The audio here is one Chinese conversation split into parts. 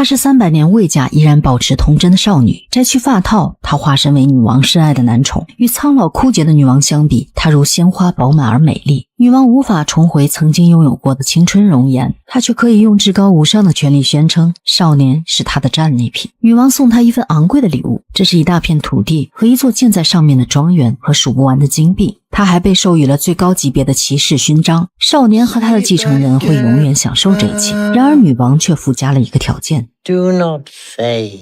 她是300年未嫁依然保持童真的少女。摘去发套，她化身为女王深爱的男宠。与苍老枯竭的女王相比，她如鲜花饱满而美丽。女王无法重回曾经拥有过的青春容颜，她却可以用至高无上的权力宣称少年是她的战利品。女王送她一份昂贵的礼物，这是一大片土地和一座建在上面的庄园和数不完的金币。她还被授予了最高级别的骑士勋章。少年和他的继承人会永远享受这一切。然而女王却附加了一个条件 ：Do not fade.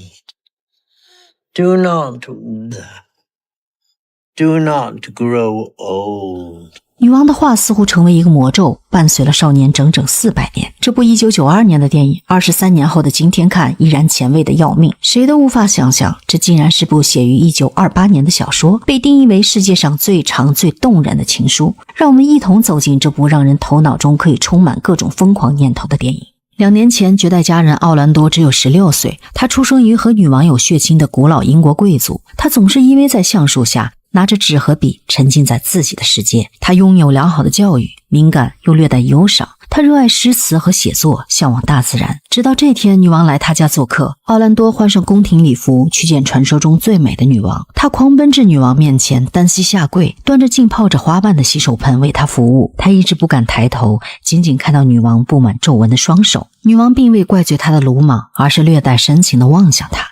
Do not grow old. 女王的话似乎成为一个魔咒，伴随了少年整整400年。这部1992年的电影，23年后的今天看依然前卫的要命。谁都无法想象，这竟然是部写于1928年的小说，被定义为世界上最长最动人的情书。让我们一同走进这部让人头脑中可以充满各种疯狂念头的电影。2年前，绝代佳人奥兰多只有16岁，他出生于和女王有血亲的古老英国贵族。他总是依偎在橡树下，拿着纸和笔，沉浸在自己的世界。他拥有良好的教育，敏感又略带忧伤。他热爱诗词和写作，向往大自然。直到这天，女王来他家做客，奥兰多换上宫廷礼服，去见传说中最美的女王。他狂奔至女王面前，单膝下跪，端着浸泡着花瓣的洗手盆为她服务。他一直不敢抬头，仅仅看到女王布满皱纹的双手。女王并未怪罪他的鲁莽，而是略带深情地望向他。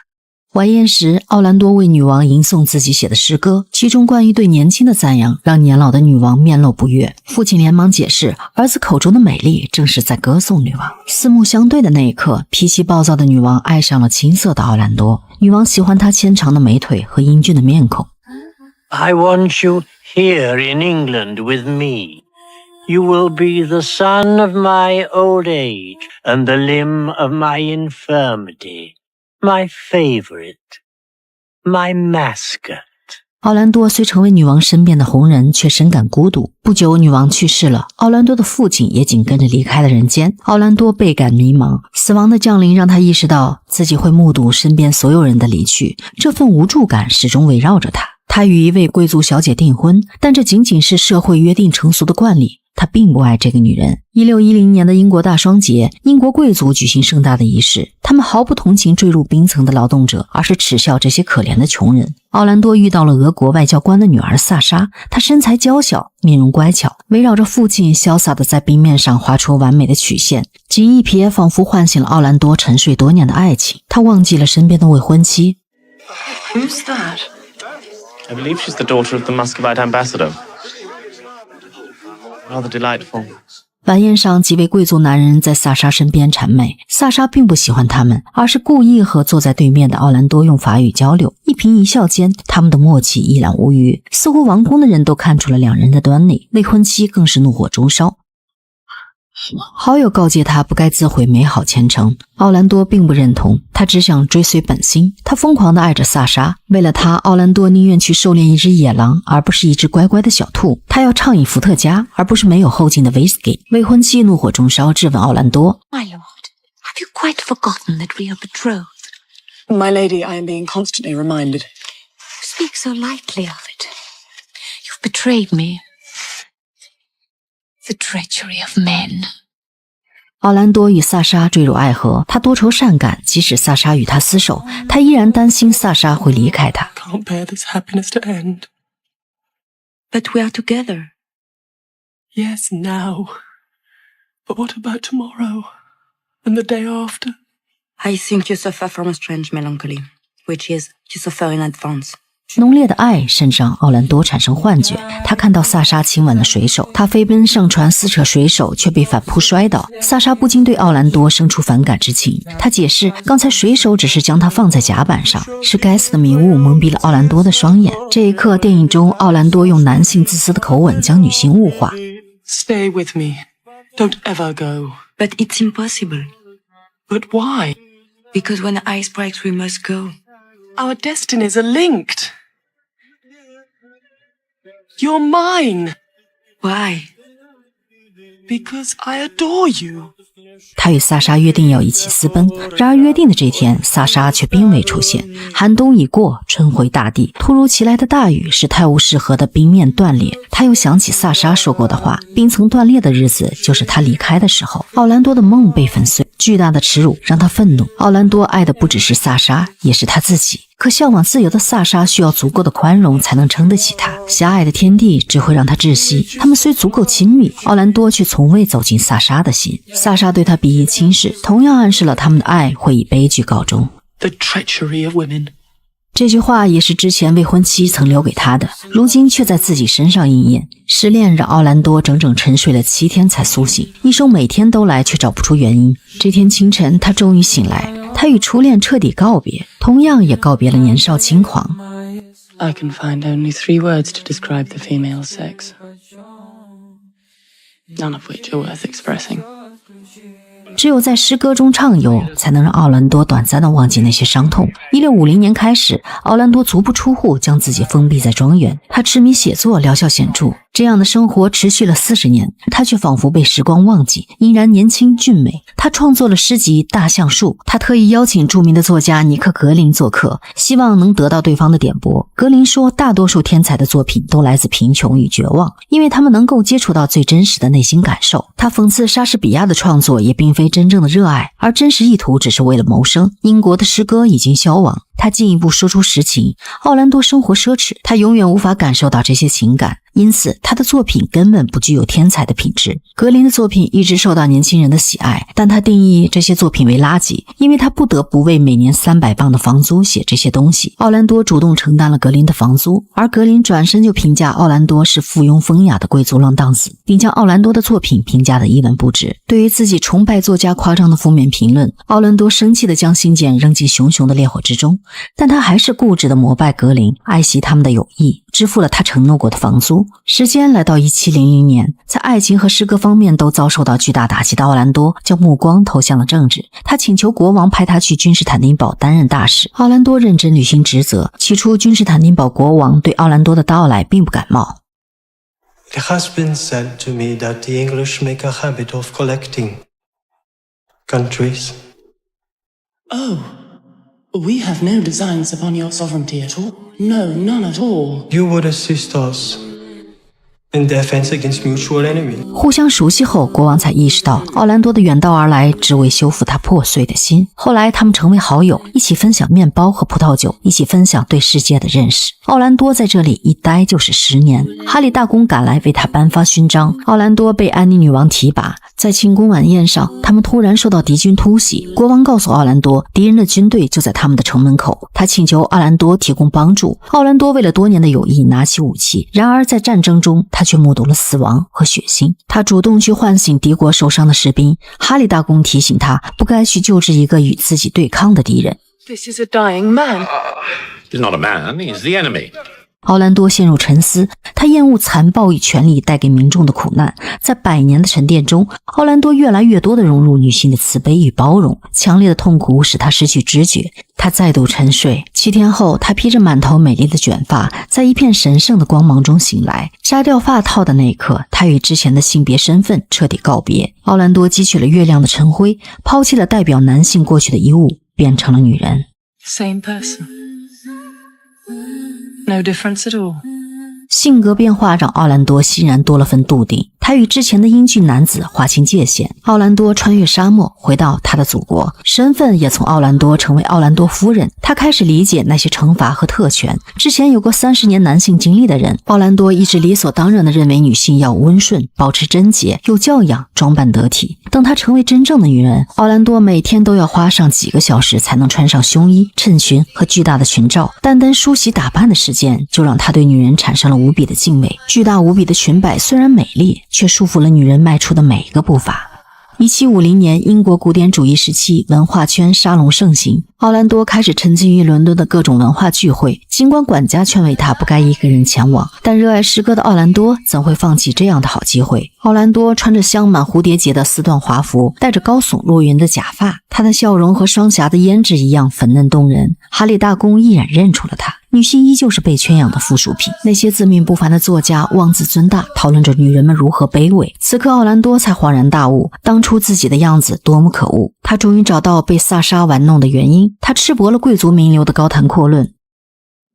晚宴时，奥兰多为女王吟诵自己写的诗歌，其中关于对年轻的赞扬让年老的女王面露不悦。父亲连忙解释，儿子口中的美丽正是在歌颂女王。四目相对的那一刻，脾气暴躁的女王爱上了青涩的奥兰多。女王喜欢他纤长的美腿和英俊的面孔。I want you here in England with me. You will be the sun of my old age and the limb of my infirmity.My favorite, my mascot. 奥兰多虽成为女王身边的红人，却深感孤独。不久，女王去世了，奥兰多的父亲也紧跟着离开了人间。奥兰多倍感迷茫，死亡的降临让他意识到自己会目睹身边所有人的离去，这份无助感始终围绕着他。他与一位贵族小姐订婚，但这仅仅是社会约定成俗的惯例。他并不爱这个女人。1610年的英国大双节，英国贵族举行盛大的仪式，他们毫不同情坠入冰层的劳动者，而是耻笑这些可怜的穷人。奥兰多遇到了俄国外交官的女儿萨莎，她身材娇小，面容乖巧，围绕着父亲潇洒地在冰面上画出完美的曲线。仅一瞥仿佛唤醒了奥兰多沉睡多年的爱情，他忘记了身边的未婚妻。 Who's that? I believe she's the daughter of the Muscovite ambassador.Rather delightful. 晚宴上，几位贵族男人在萨莎身边谄媚。萨莎并不喜欢他们，而是故意和坐在对面的奥兰多用法语交流。一颦一笑间，他们的默契一览无余，似乎王宫的人都看出了两人的端倪。未婚妻更是怒火中烧。好友告诫他不该自毁美好前程，奥兰多并不认同，他只想追随本心。他疯狂地爱着萨莎，为了他，奥兰多宁愿去狩猎一只野狼，而不是一只乖乖的小兔。他要畅饮伏特加，而不是没有后劲的 whisky。未婚妻怒火中烧，质问奥兰多 My lord, have you quite forgotten that we are betrothed? My lady, I am being constantly reminded. You speak so lightly of it. You've betrayed me.The treachery of men. 奥兰多与萨莎坠入爱河，他多愁善感，即使萨莎与他厮守，他依然担心萨莎会离开他。 Can't bear this happiness to end. But we are together. Yes, now. But what about tomorrow? And the day after? I think you suffer from a strange melancholy, which is you suffer in advance.浓烈的爱甚至让奥兰多产生幻觉，他看到萨莎亲吻了水手，他飞奔上船撕扯水手，却被反扑摔倒。萨莎不禁对奥兰多生出反感之情，他解释刚才水手只是将他放在甲板上，是该死的迷雾蒙蔽了奥兰多的双眼。这一刻，电影中奥兰多用男性自私的口吻将女性物化。 Stay with me. Don't ever go. But it's impossible. But why? Because when the ice breaks, we must go. Our destinies are linked. You're mine. Why? Because I adore you. 他与萨莎约定要一起私奔，然而约定的这天，萨莎却并未出现。寒冬已过，春回大地，突如其来的大雨使泰晤士河的冰面断裂。他又想起萨莎说过的话，冰层断裂的日子就是他离开的时候。奥兰多的梦被粉碎，巨大的耻辱让他愤怒。奥兰多爱的不只是萨莎，也是他自己。可向往自由的萨莎需要足够的宽容才能撑得起他，狭隘的天地只会让他窒息。他们虽足够亲密，奥兰多却从未走进萨莎的心。萨莎对他比翼轻视，同样暗示了他们的爱会以悲剧告终。 The treachery of women. 这句话也是之前未婚妻曾留给他的，如今却在自己身上应验。失恋让奥兰多整整沉睡了7天才苏醒，医生每天都来，却找不出原因。这天清晨，他终于醒来，他与初恋彻底告别，同样也告别了年少轻狂。 I can find only 3 words to describe the female sex, none of which are worth expressing. 只有在诗歌中畅游，才能让奥兰多短暂地忘记那些伤痛。1650年开始，奥兰多足不出户，将自己封闭在庄园。他痴迷写作，疗效显著。这样的生活持续了40年，他却仿佛被时光忘记，依然年轻俊美。他创作了诗集《大橡树》，他特意邀请著名的作家尼克·格林做客，希望能得到对方的点拨。格林说，大多数天才的作品都来自贫穷与绝望，因为他们能够接触到最真实的内心感受。他讽刺莎士比亚的创作也并非真正的热爱，而真实意图只是为了谋生。英国的诗歌已经消亡。他进一步说出实情，奥兰多生活奢侈，他永远无法感受到这些情感，因此他的作品根本不具有天才的品质。格林的作品一直受到年轻人的喜爱，但他定义这些作品为垃圾，因为他不得不为每年300磅的房租写这些东西。奥兰多主动承担了格林的房租，而格林转身就评价奥兰多是附庸风雅的贵族浪荡子，并将奥兰多的作品评价得一文不值。对于自己崇拜作家夸张的负面评论，奥兰多生气地将信件扔进熊熊的烈火之中，但他还是固执地膜拜格林，爱惜他们的友谊，支付了他承诺过的房租。时间来到1700年，在爱情和诗歌方面都遭受到巨大打击的奥兰多将目光投向了政治。他请求国王派他去君士坦丁堡担任大使。奥兰多认真履行职责。起初，君士坦丁堡国王对奥兰多的到来并不感冒。It has been said to me that the English make a habit of collecting countries. We have no designs upon your sovereignty at all. No, none at all. You would assist us in defense against mutual enemy. 互相熟悉后，国王才意识到奥兰多的远道而来只为修复他破碎的心。后来他们成为好友，一起分享面包和葡萄酒，一起分享对世界的认识。奥兰多在这里一待就是10年。哈利大公赶来为他颁发勋章，奥兰多被安妮女王提拔。在庆功晚宴上，他们突然受到敌军突袭，国王告诉奥兰多，敌人的军队就在他们的城门口。他请求奥兰多提供帮助。奥兰多为了多年的友谊拿起武器，然而在战争中他却目睹了死亡和血腥。他主动去唤醒敌国受伤的士兵，哈利大公提醒他不该去救治一个与自己对抗的敌人。 This is a dying man. He's not a man, he's the enemy. 奥兰多陷入沉思，他厌恶残暴与权力带给民众的苦难。在100年的沉淀中，奥兰多越来越多地融入女性的慈悲与包容。强烈的痛苦使他失去知觉，他再度沉睡。7天后，他披着满头美丽的卷发，在一片神圣的光芒中醒来。摘掉发套的那一刻，他与之前的性别身份彻底告别。奥兰多汲取了月亮的晨辉，抛弃了代表男性过去的衣物，变成了女人。 Same person. No difference at all. 性格变化让奥兰多欣然多了份笃定，他与之前的英俊男子划清界限。奥兰多穿越沙漠回到他的祖国，身份也从奥兰多成为奥兰多夫人。他开始理解那些惩罚和特权。之前有过30年男性经历的人，奥兰多一直理所当然地认为女性要温顺、保持贞洁、有教养、装扮得体。等她成为真正的女人，奥兰多每天都要花上几个小时才能穿上胸衣、衬裙和巨大的裙罩。单单梳洗打扮的时间，就让他对女人产生了无比的敬畏。巨大无比的裙摆虽然美丽，却束缚了女人迈出的每一个步伐。1750年，英国古典主义时期，文化圈沙龙盛行。奥兰多开始沉浸于伦敦的各种文化聚会，尽管管家劝慰他不该一个人前往，但热爱诗歌的奥兰多怎会放弃这样的好机会？奥兰多穿着镶满蝴蝶结的丝缎华服，戴着高耸落云的假发，他的笑容和双颊的胭脂一样粉嫩动人。哈利大公一眼认出了他。女性依旧是被圈养的附属品。那些自命不凡的作家妄自尊大，讨论着女人们如何卑微。此刻奥兰多才恍然大悟，当初自己的样子多么可恶。他终于找到被萨莎玩弄的原因，他赤膊了贵族名流的高谈阔论。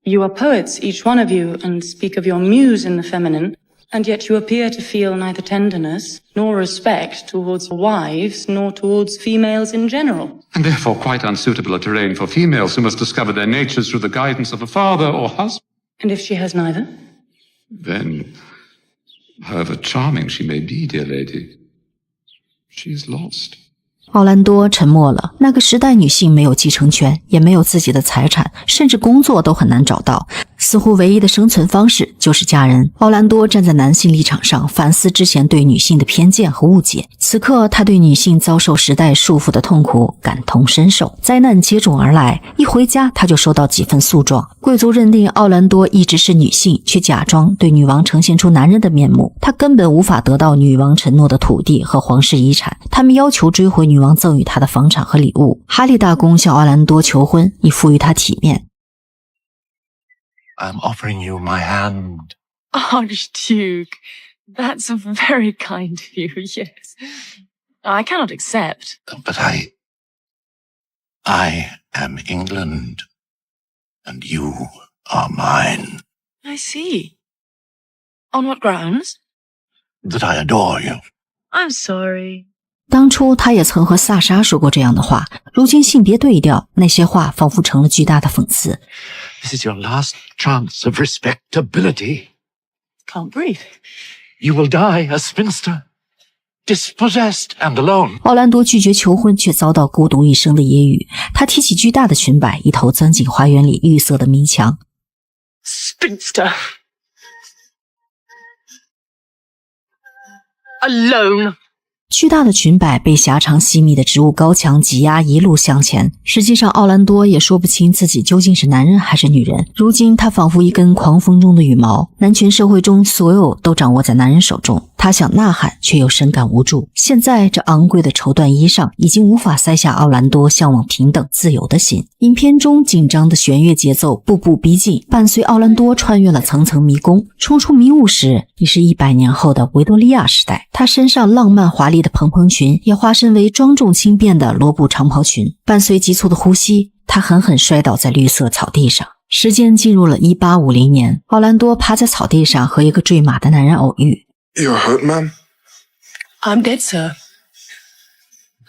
You are poets, each one of you, and speak of your muse in the feminine, And yet you appear to feel neither tenderness nor respect towards wives nor towards females in general. And therefore quite unsuitable a terrain for females who must discover their natures through the guidance of a father or husband. And if she has neither? Then, however charming she may be, dear lady, she is lost. 奥兰多沉默了。那个时代，女性没有继承权，也没有自己的财产，甚至工作都很难找到。似乎唯一的生存方式就是嫁人。奥兰多站在男性立场上，反思之前对女性的偏见和误解。此刻，他对女性遭受时代束缚的痛苦感同身受。灾难接踵而来，一回家他就收到几份诉状。贵族认定奥兰多一直是女性，却假装对女王呈现出男人的面目。他根本无法得到女王承诺的土地和皇室遗产。他们要求追回女王赠予他的房产和礼物。哈利大公向奥兰多求婚，以赋予他体面。I'm offering you my hand. Archduke, that's very kind of you, yes. I cannot accept. But I am England, and you are mine. I see. On what grounds? That I adore you. I'm sorry. 当初他也曾和萨莎说过这样的话，如今性别对调，那些话仿佛成了巨大的讽刺。This is your last chance of respectability. Can't breathe. You will die a spinster, dispossessed and alone. 奥兰多拒绝求婚，却遭到孤独一生的揶揄。他提起巨大的裙摆，一头钻进花园里绿色的迷墙。Spinster. Alone. 巨大的裙摆被狭长细密的植物高墙挤压，一路向前。实际上，奥兰多也说不清自己究竟是男人还是女人。如今，他仿佛一根狂风中的羽毛，男权社会中所有都掌握在男人手中。他想呐喊，却又深感无助。现在，这昂贵的绸缎衣裳已经无法塞下奥兰多向往平等自由的心。影片中紧张的弦乐节奏步步逼近，伴随奥兰多穿越了层层迷宫，冲出迷雾时，已是100年后的维多利亚时代。他身上浪漫华丽的蓬蓬裙也化身为庄重轻便的罗布长袍裙，伴随急促的呼吸，他狠狠摔倒在绿色草地上。时间进入了1850年，奥兰多趴在草地上和一个坠马的男人偶遇。You're hurt, ma'am? I'm dead, sir.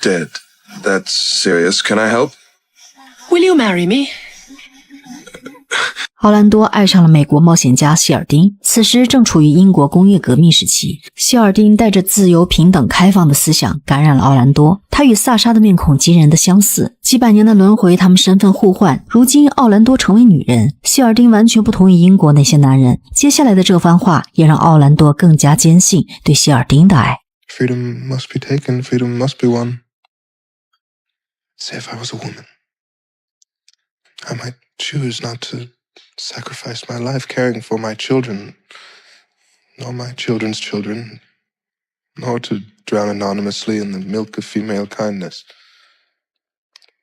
Dead. That's serious. Can I help? Will you marry me? 奥兰多爱上了美国冒险家希尔丁，此时正处于英国工业革命时期。希尔丁带着自由、平等、开放的思想感染了奥兰多，他与萨莎的面孔惊人的相似。几百年的轮回，他们身份互换。如今奥兰多成为女人，希尔丁完全不同于英国那些男人。接下来的这番话也让奥兰多更加坚信对希尔丁的爱。Freedom must be taken, freedom must be won. Say if I was a woman, I might choose not to sacrifice my life caring for my children, nor my children's children, nor to drown anonymously in the milk of female kindness,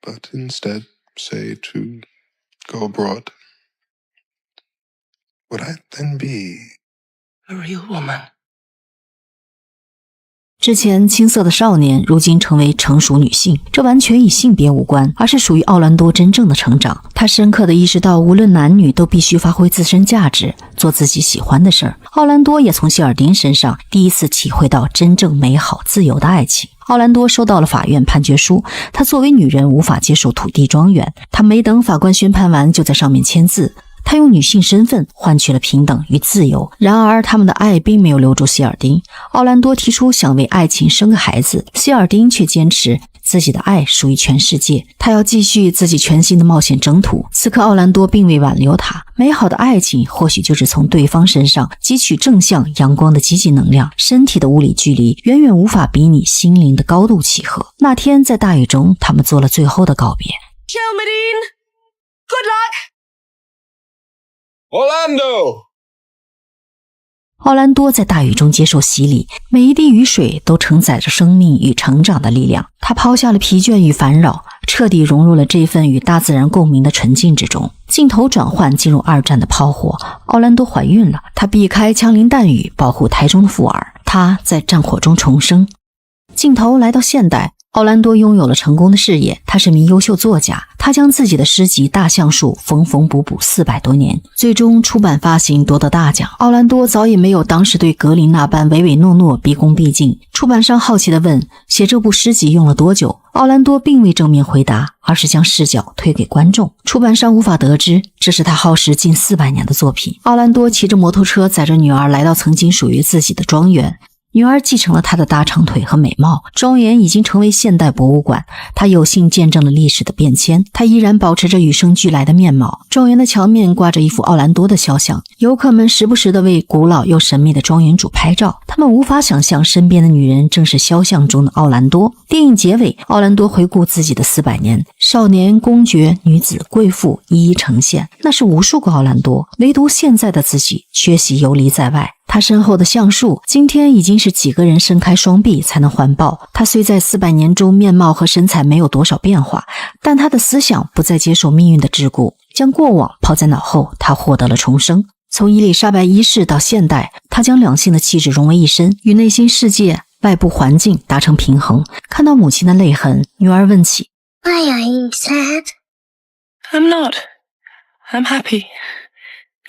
but instead, say, to go abroad. Would I then be A real woman? 之前青涩的少年，如今成为成熟女性，这完全与性别无关，而是属于奥兰多真正的成长。他深刻地意识到，无论男女都必须发挥自身价值，做自己喜欢的事儿。奥兰多也从希尔丁身上第一次体会到真正美好自由的爱情。奥兰多收到了法院判决书，她作为女人无法接受土地庄园，她没等法官宣判完就在上面签字。他用女性身份换取了平等与自由，然而他们的爱并没有留住希尔丁。奥兰多提出想为爱情生个孩子，希尔丁却坚持自己的爱属于全世界，他要继续自己全新的冒险征途。此刻奥兰多并未挽留他，美好的爱情或许就是从对方身上汲取正向阳光的积极能量。身体的物理距离远远无法比拟心灵的高度契合。那天在大雨中，他们做了最后的告别。 Chelmadine, good luck! Orlando! 奥兰多在大雨中接受洗礼，每一滴雨水都承载着生命与成长的力量。他抛下了疲倦与烦扰，彻底融入了这份与大自然共鸣的纯净之中。镜头转换进入2战的炮火，奥兰多怀孕了，她避开枪林弹雨，保护胎中的妇儿。她在战火中重生。镜头来到现代，奥兰多拥有了成功的事业，他是名优秀作家，他将自己的诗集《大橡树》缝缝补补400多年，最终出版发行夺得大奖。奥兰多早已没有当时对格林那般唯唯诺诺、毕恭毕敬。出版商好奇地问：写这部诗集用了多久？奥兰多并未正面回答，而是将视角推给观众。出版商无法得知，这是他耗时近400年的作品。奥兰多骑着摩托车载着女儿来到曾经属于自己的庄园。女儿继承了他的大长腿和美貌，庄园已经成为现代博物馆。他有幸见证了历史的变迁，他依然保持着与生俱来的面貌。庄园的墙面挂着一幅奥兰多的肖像，游客们时不时地为古老又神秘的庄园主拍照。他们无法想象身边的女人正是肖像中的奥兰多。电影结尾，奥兰多回顾自己的400年，少年、公爵、女子、贵妇一一呈现，那是无数个奥兰多，唯独现在的自己缺席游离在外。他身后的橡树，今天已经是几个人伸开双臂才能环抱。他虽在400年中面貌和身材没有多少变化，但他的思想不再接受命运的桎梏，将过往抛在脑后，他获得了重生。从伊丽莎白一世到现代，他将两性的气质融为一身，与内心世界、外部环境达成平衡。看到母亲的泪痕，女儿问起 Why are you sad? I'm not. I'm happy.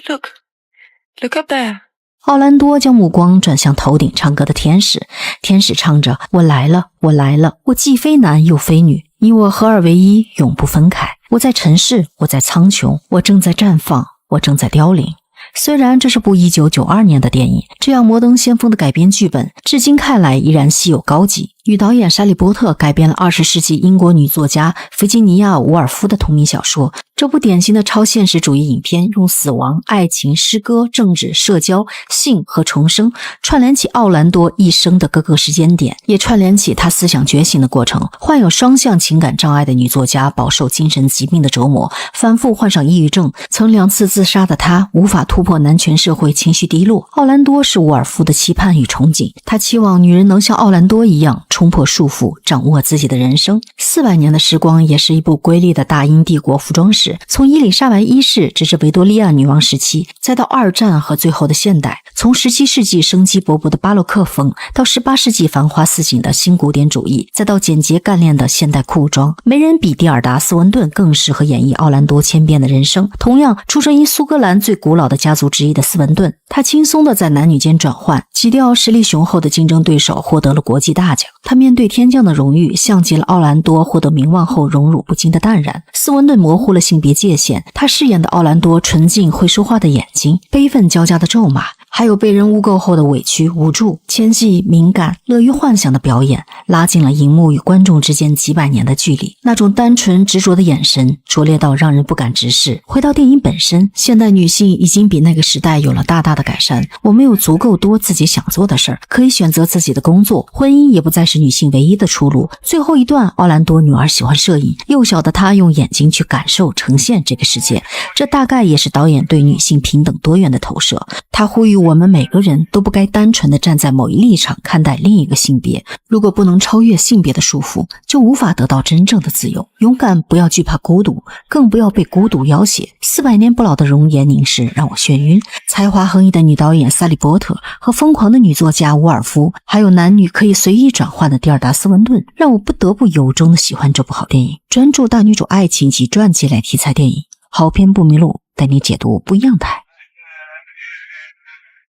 Look up there. 奥兰多将目光转向头顶唱歌的天使，天使唱着：我来了，我来了，我既非男又非女，你我合二为一，永不分开。我在尘世，我在苍穹，我正在绽放，我正在凋零。虽然这是部1992年的电影，这样摩登先锋的改编剧本至今看来依然稀有高级。女导演莎莉波特改编了20世纪英国女作家弗吉尼亚·伍尔夫的同名小说。这部典型的超现实主义影片用死亡、爱情、诗歌、政治、社交、性和重生串联起奥兰多一生的各个时间点，也串联起他思想觉醒的过程。患有双向情感障碍的女作家饱受精神疾病的折磨，反复患上抑郁症，曾2次自杀的她无法突破男权社会，情绪低落。奥兰多是伍尔夫的期盼与憧憬，他期望女人能像奥兰多一样冲破束缚，掌握自己的人生。400年的时光也是一部瑰丽的大英帝国服装史，从伊丽莎白一世直至维多利亚女王时期，再到2战和最后的现代，从17世纪生机勃勃的巴洛克风到18世纪繁花似锦的新古典主义，再到简洁干练的现代裤装，没人比蒂尔达·斯文顿更适合演绎奥兰多千变的人生。同样，出生于苏格兰最古老的家族之一的斯文顿，他轻松地在男女间转换，挤掉实力雄厚的竞争对手，获得了国际大奖。他面对天降的荣誉，像极了奥兰多获得名望后荣辱不惊的淡然。斯文顿模糊了性别界限，他饰演的奥兰多纯净会说话的眼睛，悲愤交加的咒骂，还有被人污垢后的委屈无助，纤细敏感乐于幻想的表演，拉近了荧幕与观众之间几百年的距离。那种单纯执着的眼神，拙劣到让人不敢直视。回到电影本身，现代女性已经比那个时代有了大大的改善。我们有足够多自己想做的事儿，可以选择自己的工作，婚姻也不再是女性唯一的出路。最后一段，奥兰多女儿喜欢摄影，幼小的她用眼睛去感受呈现这个世界，这大概也是导演对女性平等多元的投射。他呼吁我们每个人都不该单纯地站在某一立场看待另一个性别，如果不能超越性别的束缚，就无法得到真正的自由。勇敢，不要惧怕孤独，更不要被孤独要挟。400年不老的容颜凝视让我眩晕。才华横溢的女导演萨利波特和疯狂的女作家伍尔夫，还有男女可以随意转换的蒂尔达斯文顿，让我不得不由衷的喜欢这部好电影。专注大女主爱情及传记类题材电影，好片不迷路，带你解读不一样的爱。